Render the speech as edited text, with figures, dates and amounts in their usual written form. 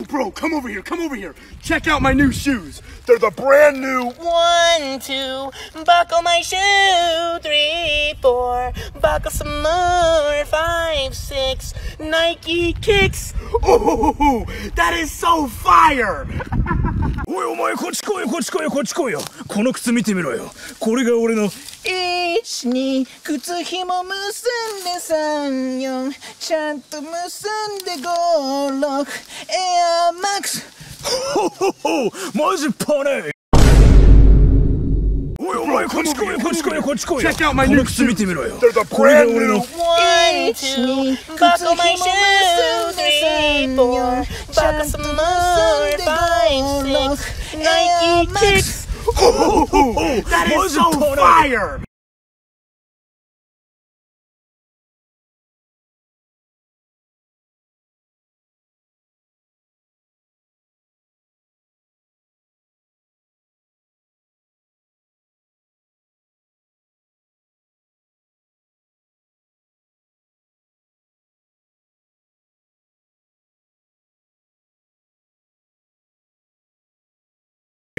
Bro, come over here, come over here. Check out my new shoes. They're the brand new 1, 2, buckle my shoe. 3, 4, buckle some more. 5, 6, Nike kicks. Oh, that is so fire. おいお前こっち来いよこっち来いよこっち来いよこの靴見てみろよこれが俺の1、2、靴ひも結んで3、4、ちゃんと結んで5、6、エアマックス。ほほほマジパネおいお前こっち来いよこっち来いよこっち来いよ Check out my こ new の靴見てみろよ They're the これが brand 俺の new 1、2、buckle my shoe. 3、4、buckle some more. 5、6、Nike kicks. That is so fire.